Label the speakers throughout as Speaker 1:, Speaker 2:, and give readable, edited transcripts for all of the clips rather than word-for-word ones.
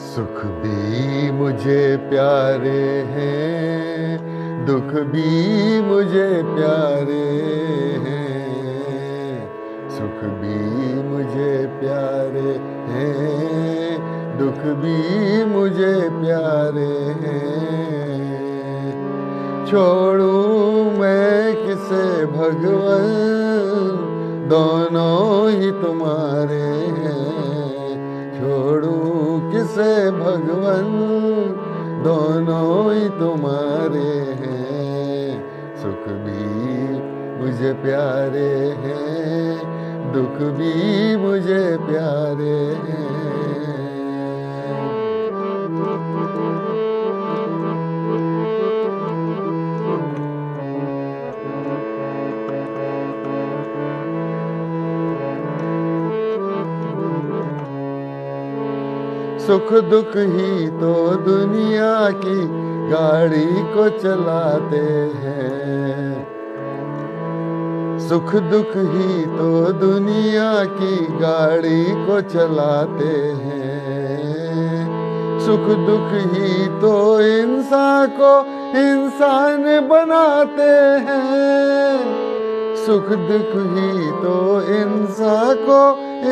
Speaker 1: सुख भी मुझे प्यारे हैं, दुख भी मुझे प्यारे हैं। सुख भी मुझे प्यारे हैं, दुख भी मुझे प्यारे हैं। छोड़ूं मैं किसे भगवन, दोनों ही तुम्हारे हैं। छोड़ूं किसे भगवन, दोनों ही तुम्हारे हैं। सुख भी मुझे प्यारे हैं, दुख भी मुझे प्यारे हैं। सुख दुख ही तो दुनिया की गाड़ी को चलाते हैं। सुख दुख ही तो दुनिया की गाड़ी को चलाते हैं। सुख दुख ही तो इंसान को इंसान बनाते हैं। सुख दुख ही तो इंसान को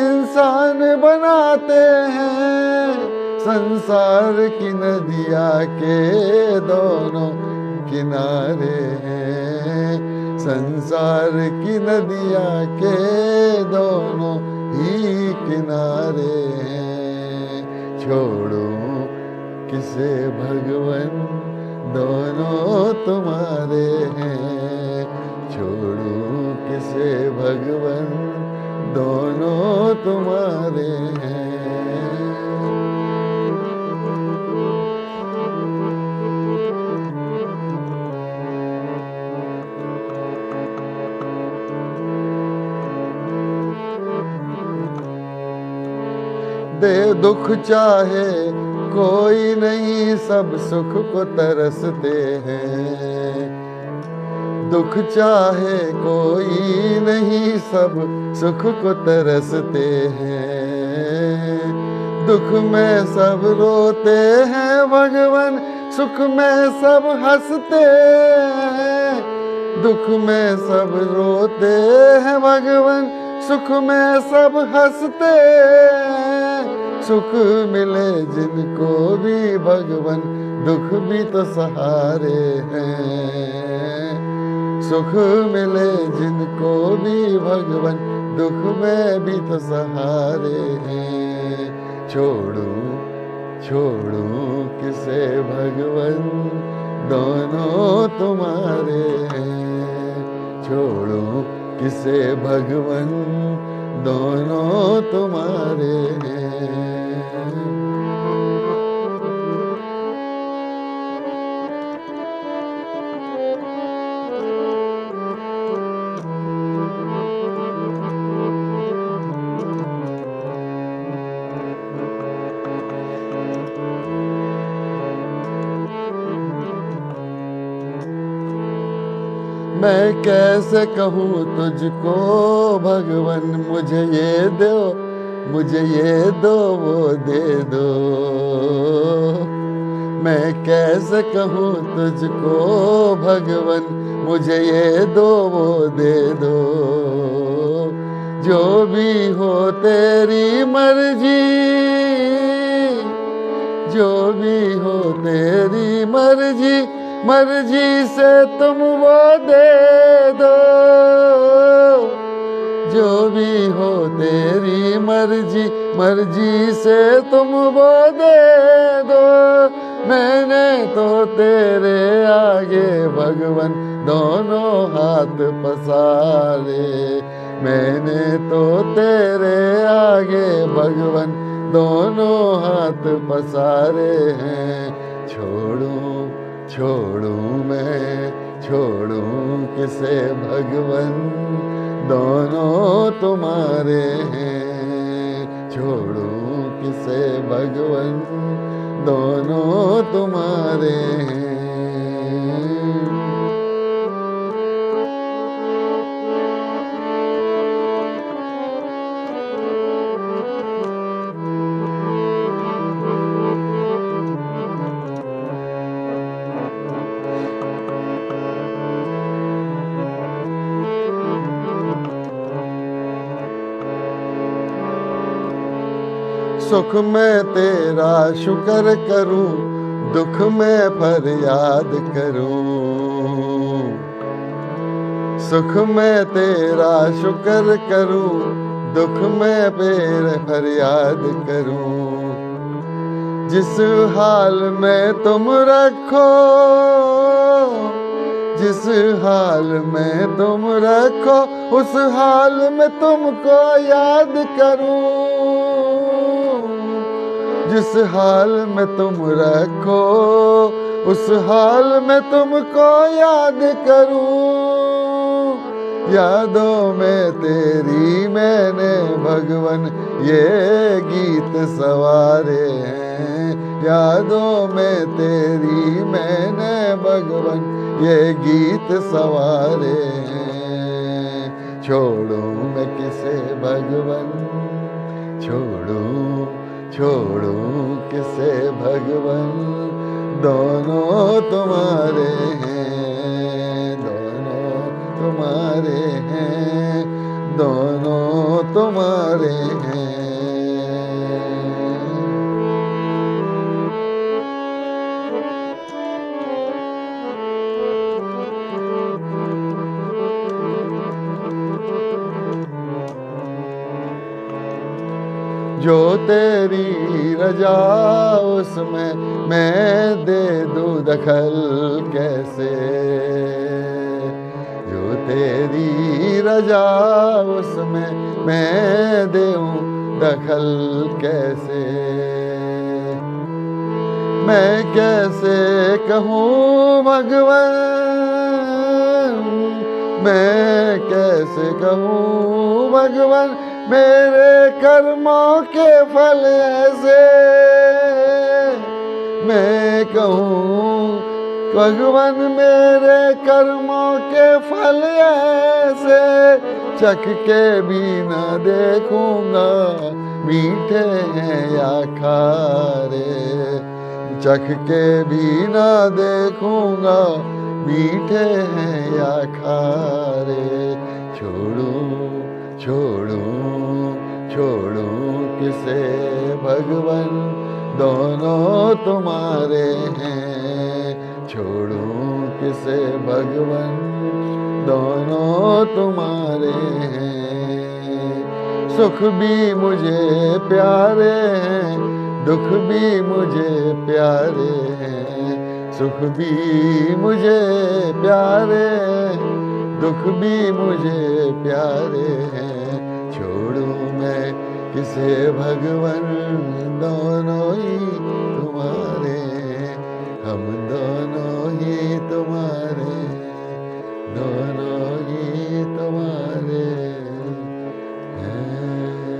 Speaker 1: इंसान बनाते हैं। संसार की नदिया के दोनों किनारे हैं। संसार की नदिया के दोनों ही किनारे हैं। छोड़ो किसे भगवन, दोनों तुम्हारे हैं। छोड़ो किसे भगवन, दोनों तुम्हारे हैं। दे दुख चाहे कोई नहीं, सब सुख को तरसते हैं। दुख चाहे कोई नहीं, सब सुख को तरसते हैं। दुख में सब रोते हैं भगवन, सुख में सब हंसते हैं। दुख में सब रोते हैं भगवन, सुख में सब हंसते हैं। सुख मिले जिनको भी भगवन, दुख भी तो सहारे हैं। सुख मिले जिनको भी भगवन, दुख में भी तो सहारे हैं। छोड़ूं छोड़ूं किसे भगवन, दोनों तुम्हारे हैं। छोड़ूं किसे भगवन, दोनों तुम्हारे हैं। मैं कैसे कहूँ तुझको भगवन, मुझे ये दो, मुझे ये दो, वो दे दो। मैं कैसे कहूँ तुझको भगवन, मुझे ये दो, वो दे दो। जो भी हो तेरी मर्जी, जो भी हो तेरी मर्जी, मर्जी से तुम वो दे दो। जो भी हो तेरी मर्जी, मर्जी से तुम वो दे दो। मैंने तो तेरे आगे भगवन, दोनों हाथ पसारे। मैंने तो तेरे आगे भगवन, दोनों हाथ पसारे हैं। छोड़ूं छोड़ूं मैं, छोड़ूं किसे भगवन, दोनों तुम्हारे हैं। छोड़ूं किसे भगवन, दोनों तुम्हारे हैं। सुख में तेरा शुक्र करूं, दुख में फरियाद करूं। सुख में तेरा शुक्र करूं, दुख में फरियाद करूं। जिस हाल में तुम रखो, जिस हाल में तुम रखो, उस हाल में तुमको याद करूं। जिस हाल में तुम रखो, उस हाल में तुमको याद करूं। यादों में तेरी मैंने भगवन ये गीत सवारे हैं। यादों में तेरी मैंने भगवन ये गीत सवारे हैं। छोड़ूं मैं किसे भगवन, छोड़ूं छोड़ूं किसे भगवन, दोनों तुम्हारे हैं, दोनों तुम्हारे हैं, दोनों तुम्हारे हैं। जो तेरी रजा उसमें मैं दे दूं दखल कैसे। जो तेरी रजा उसमें मैं दूं दखल कैसे। मैं कैसे कहूँ भगवन, मैं कैसे कहूँ भगवन, मेरे कर्मों के फल ऐसे। मैं कहूँ भगवन मेरे कर्मों के फल ऐसे। चख के भी न देखूंगा मीठे हैं या खारे। चख के भी न देखूंगा मीठे हैं या खारे। छोड़ूं छोड़ूं छोड़ूं किसे भगवन, दोनों तुम्हारे हैं। छोड़ूं किसे भगवन, दोनों तुम्हारे हैं। सुख भी मुझे प्यारे हैं, दुख भी मुझे प्यारे हैं। सुख भी मुझे प्यारे हैं, दुख भी मुझे प्यारे हैं। छोड़ूं मैं किसे भगवन, दोनों ही